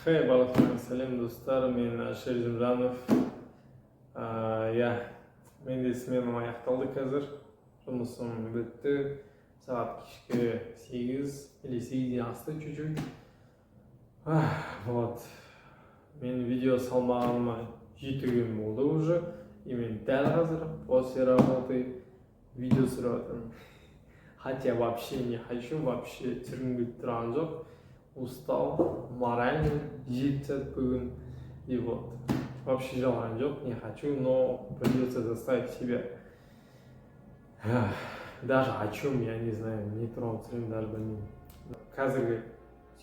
Хей, барлықтарыңызға сәлем достар, мен Әшер Жүмжанов. Менде сменам аяқталды қазір. Жұмысым бітті. Сағат кешкі 8 или 8-ден асты чуть-чуть. Мен видео салмағаныма 7 күн болды уже. И мен дәл қазір после работы видео түсіріп жатырмын. Хотя вообще не хочу, вообще түсіргім келіп тұрған жоқ. Устал, морально, жетет бүгін. И вот, вообще желания жоқ, не хочу, но придется заставить себя. Даже о чем, я не знаю, не туралы түсіремін, даже білмеймін. Қазіргі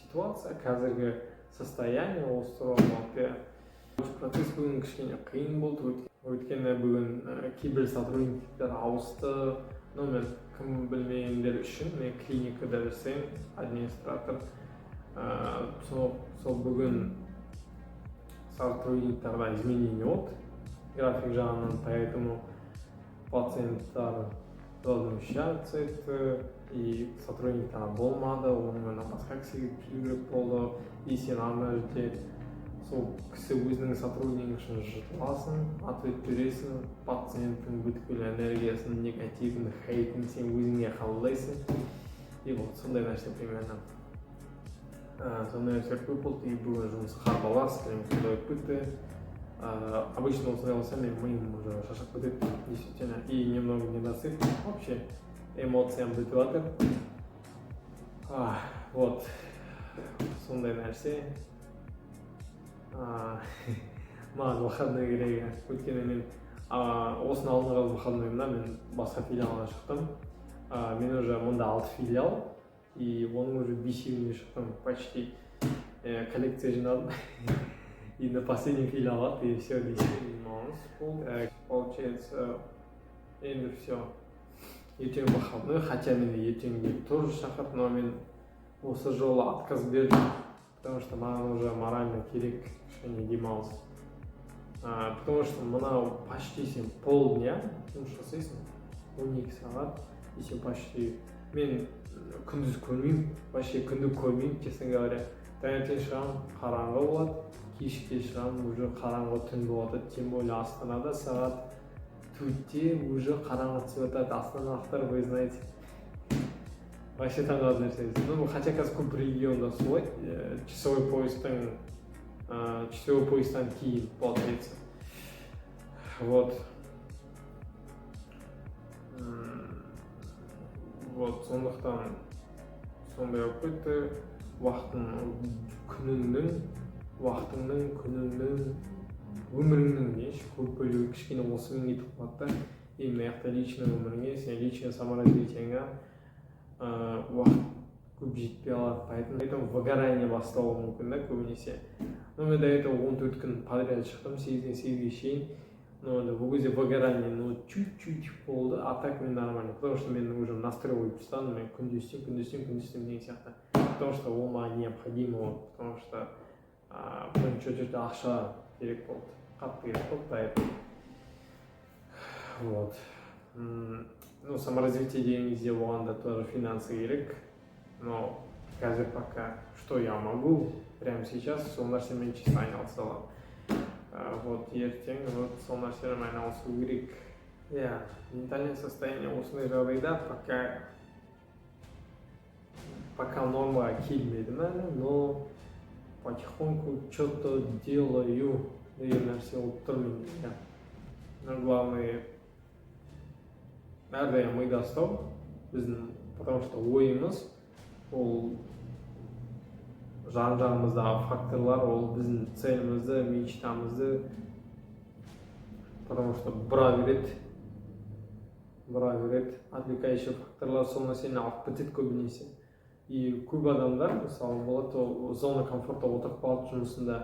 ситуация, қазіргі состояние осы туралы процесс бүгін кішкене қиын болды. Өйткені бүгін кейбір сотрудниктер ауысты. Но мен кім білмегендер үшін мен клиникада жасаймын, администратор. Сол бүгін сотрудниктарда изменение от график жағынан, поэтому пациенттар возмущаются и сотрудниктар болмады, онымен басқа кісіге керек болды. И сен ана жерде сол кісі өзінің сотруднигің үшін жыртыласың, ответ бересің, пациенттің бүткіл энергиясын, негативін, хейтін сен өзіңе қабылдайсың. И вот сондай нәрсе примерно. Сондай нәрсе көп болды, и бүгін жұмыс қарбалас, сондай өтіп кетті. Обычно осындай болса мен миым уже шашып кетеді, действительно, и немного недосып, вообще эмоциям бітіп жатыр. Вот, сондай нәрсе. Маған выходной керек, өйткені мен осыны алдын ала выходнойымда мен басқа филиалға шықтым. Мен уже мұнда 6 филиал, и оның уже 5-іне шықтым, почти коллекция жинадым. И на последний филиал, и все, 10 болды. Получается, енді все. Ертең выходной, хотя мені ертеңге тоже шақырды, но мен осы жолы отказ бердім, потому что маған уже морально керек кішкене демалыс. Потому что мынау почти сен полдня жұмыс жасайсың, 12 сағат, и сен почти мен күндіз көрмеймін, вообще күнді көрмеймін, честно говоря. Таңертең шығамын, қараңғы болады, кешке шығамын, уже қараңғы түн болады. Тем более Астанада сағат 4-те уже қараңғы түсіп жатады. Астаналықтар, вы знаете, вообще таңғалып нәрсе. Ну, хотя қазір көп регионда солай, часовой поездан кейін получается. Вот, сондықтан сондай болып кетті. Күніңнің, өміріңнің көп бөлігі кішкене осымен кетіп қалады. И мына личный өміріңе, сен личный саморазвитиеңе уақыт көп жетпей алады. Поэтому выгорание бастауы мүмкін да көбінесе. Но мен до этого 14 күн подряд шықтым, 8-ден 8-ге шейін. Но бұл кезде выгорание чуть-чуть болды, а так мен нормально. Потому что мен уже настрой поставил, мен күнде істеймін деген сияқты. Потому что ол маған необходимо, потому что бірінші жерде ақша керек болды, қатты керек болды, поэтому. Вот. Ну, саморазвитие деген кезде оған тоже финансы керек. Но қазір пока что я могу, прямо сейчас сол нәрсемен чисто айналыса аламын. Вот, ертең сол нәрсемен айналысу керек. Ментальное состояние осындай жағдайда пока нормаға келмедім әлі, но потихоньку что-то делаю деген нәрсе болып тұр менде. Но главное, әрдайым мида ұстау біздің, потому что ойымыз ол жан-жағымыздағы факторлар, ол біздің целімізді, мечтамызды, потому что бұра береді, отвлекающий факторлар сол нәрсені алып кетеді көбінесе. И көп адамдар, мысалы, болады, ол зона комфорта отырып қалады жұмысында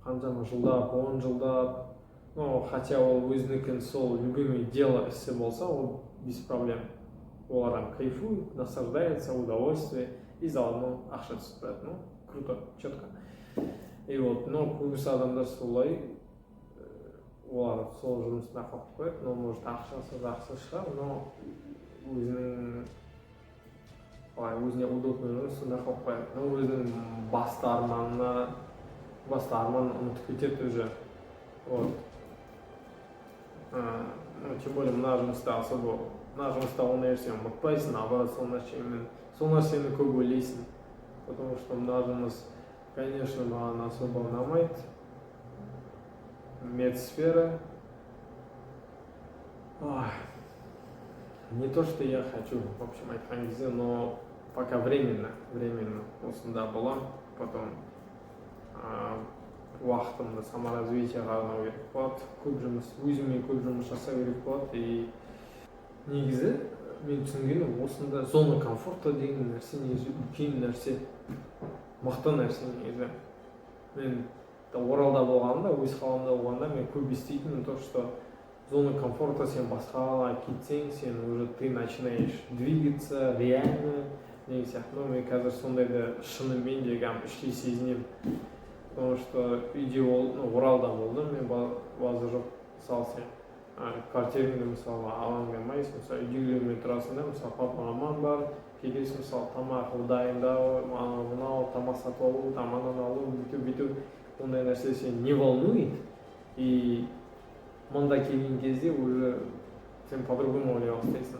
қаншама жылдап, 10 жылдап, но хотя ол өзінікін сол любимый дело ісі болса, ол без проблем. Ол адам кайфует, наслаждается, удовольствие, и заодно ақша түсіп тұрады. Ну, круто, четко. И вот, но көбісі адамдар солай, олар сол жұмысына қалып қояды, но может ақшасы жақсы шығар, но өзіне удобный жұмыс сонда қалып қояды. Но өзінің басты арманына баста арман ұмытып кетеді уже. Вот. Ну, тем более мына жұмыста особо, мына жұмыста ол нәрсені ұмытпайсың, наоборот сол нәрсені көп ойлайсың. Потому что мына жұмыс, конечно, маған особо ұнамайды. Медсфера. Не то, что я хочу, в общем, айтқан кезде, но пока временно осында боламын. Потом уақытымды саморазвитиеға арнау керек болады. Көп жұмыс, өзіме көп жұмыс жасау керек болады. И негізі мен түсінгенім осында зона комфорта деген нәрсе негізі үлкен нәрсе, мықты нәрсе негізі. Мен Оралда болғанда, өз қаламда болғанда мен көп еститінім то, что зона комфорта, сен басқаға кетсең, сен уже ты начинаешь двигаться реально деген сияқты. Но мен қазір сондайды шынымен де іштей сезінемін. Потому что үйде Оралда болдым, мен базы жоқ. Мысалы сен квартираңды мысалы алам келмайсың, мысалы үйдегілермен тұрасың да, мысалы папа мамам бар, келесің, мысалы тамақ дайындау, мынау тамақ сатып алу, тамағын алу, бүйту, ондай нәрсе сен не волнует. И мында келген кезде уже сен по-другому ойлай бастайсың.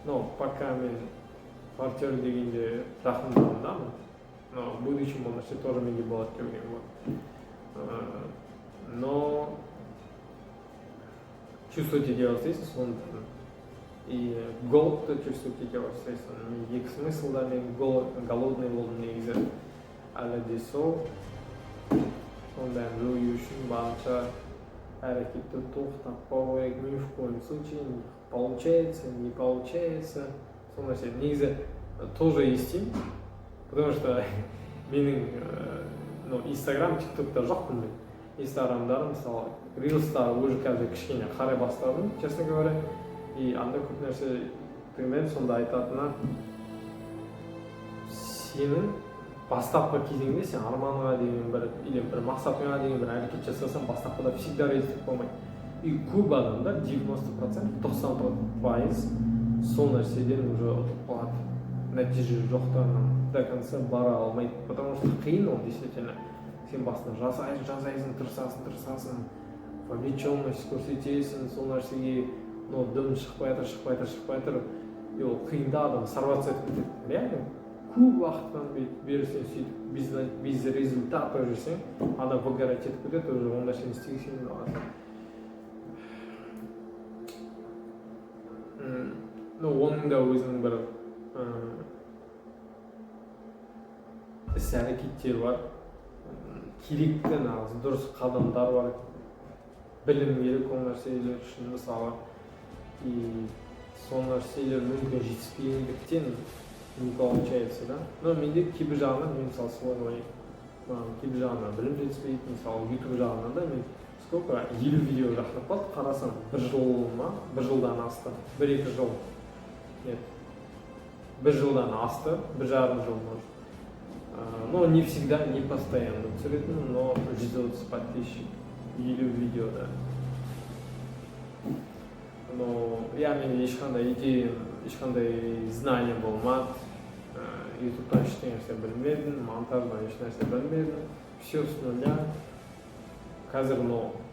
Но пока мен квартира дегенде жақындағандамын, но в будущем ол нәрсе тоже менде болады деп ойлаймын. Но чувствовать ете бастайсың сондықтан. И голодты чувствовать ете бастайсың. Екі смыслда мен голодный болдым негізі. Әлі де сол. Сондай жою үшін барынша әрекетті тоқтатпау керек. Ни в коем случае получается, не получается. Сол нәрсе. Негізі тоже естимін. Потому что менің Инстаграм, ТикТокта жоқпын мен. Инстаграмдары, мысалы, рилстары уже қазір кішкене қарай бастадым, честно говоря. И анда көп нәрсе тыңдаймын, сонда айтатыны, сенің бастапқы кезеңде сен арманыңа деген или бір мақсатыңа деген бір әрекет жасасаң, бастапқыда всегда реалистік болмайды. И көп адамдар 90%, 90% сол нәрседен уже ұтып қалады. Нәтиже жоқтан до конца бара алмайды. Потому что қиын ол действительно. Сен басында жасайсың, тырысасың, вовлеченность көрсетесің, сол нәрсеге дым шықпай жатыр. И ол қиында адам сорваться етіп кетеді. Реально, көп уақыттан берсең сөйтіп без результата жүрсең, адам выгорать етіп кетеді, уже ол нәрсені істегісің қаласың. Оның да өзінің бір іс-әрекеттер бар, керекті нағыз дұрыс қадамдар бар, білім керек ол нәрселер үшін мысалы. И сол нәрселер мүмкін жетіспегендіктен не получается, да? Но менде кейбір жағынан мен мысалы солай ойлаймын. Кейбір жағынан білім жетіспейді, мысалы YouTube жағынан да мен сколько 50 видео жақындап қалды, қарасам бір жылдан асты, 1-2 жыл. Нет, 1 жылдан асты, 1,5 жыл может. Но не всегда, не постоянно түсіретін, но 120 подписчик, 50 видео, да. Но менде ешқандай идея, ешқандай знания болмады. Ютубтан ештеңе білмедім, монтаждан ешнәрсе білмедім. Все с нуля. Қазір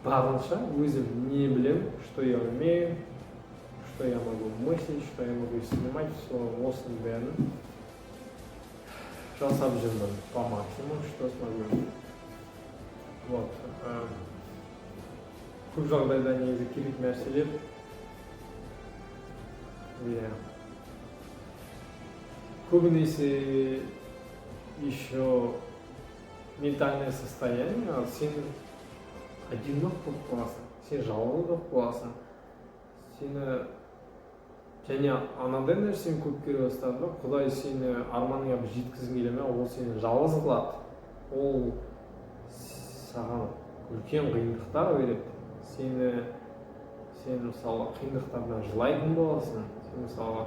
барынша өзім не білем, что я умею, что я могу мыслить, что я могу снимать, осының бәрін жасап жүрмін по максимуму, что смогу. Вот. Көп жағдайда негізі керек нәрселер. Көбінесе еще ментальное состояние, сен одинок болып қаласың, сен жалғыз болып қаласың. Сені және анандай нәрсені көп көре бастады, Құдай сені арманыңа бір жеткізгің келе ме, ол сені жалғыз қылады. Ол саған үлкен қиындықтар береді. Сен мысалы қиындықтардан жылайтын боласың, сен мысалы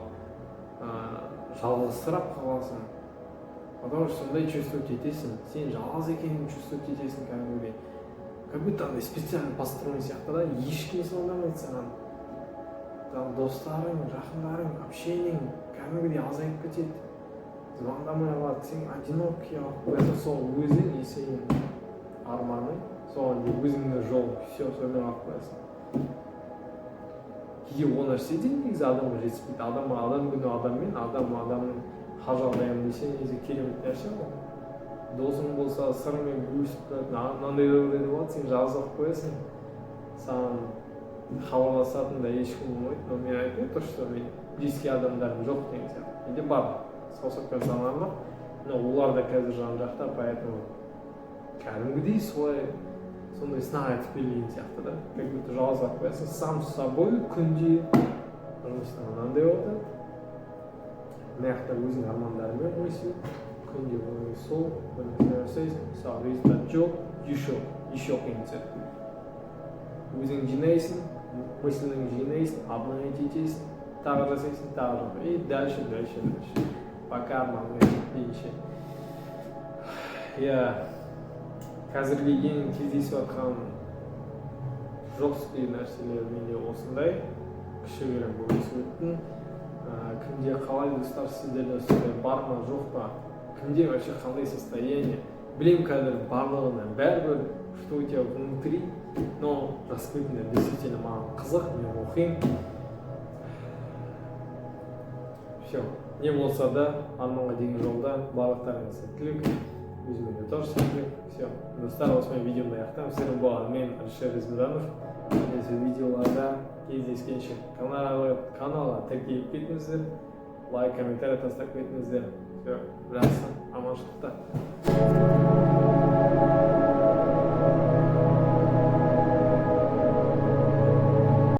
жалғызсырап қаласың. Потому что сондай чувствовать етесің, сен жалғыз екенін чувствовать етесің кәдімгідей. Как будто андай специально построен сияқты да, ешкім звондамайды саған. Достарың, жақындарың, общениең кәдімгідей азайып кетеді. Звондамай қалады, сен одинокий, это сол өзің и сен арманың, соған дейін өзіңнің жолың, все, сонымен алып қоясың. Кейде ол нәрседен негізі адамға жетіспейді. Адам күні адаммен, адамның хал жағдайын білсе, негізі керемет нәрсе ғой. Досың болса, сырымен бөлісіп тұратын, мынандай жағдайда болады, сен жазып қоясың, саған хабарласатын да ешкім болмайды. Но мен айтпаймын, то, что мен близкий адамдарым жоқ деген сияқты. Менде бар, саусақпен санарлық, но олар да қазір жан-жақта, поэтому кәдімгідей сондай сынақ айтып берген сияқты да. Как будто жалғыз қоясың, сам с собой күнде жұмыста мынандай болады. Мына жақта өзің армандарымен ойсың, күнде ойың сол, бір нәрсе жасайсың, мысалы результат жоқ, еще қиын. Өзің жинайсың, мыслің жинайсың, обновить етесің, тағы жасайсың, тағы жасайсың, и дальше. Пока арманға жетпейінше. Қазірге ең кездесіп жатқан жорстокий нәрселер менде осындай. Кішігірім бөлісіп өттім. Кімде қалай достар, сіздерде сондай бар ма, жоқ па? Кімде вообще қандай состояние? Білем қазір барлығына бәрібір, что у тебя внутри, но раскрытие действительно маған қызық, мен оқимын. Все, не болса да арманға деген жолда барлықтарыңа сәттілік, өзіме де тоже сәттілік. Все, достар, осымен видеомды аяқтаймын. Сіздермен болған мен Алишер Измиранов. Келесі видеоларда кездескенше каналға тіркеліп кетіңіздер, лайк, комментарий тастап кетіңіздер. Все, жақсы, аманшылықта.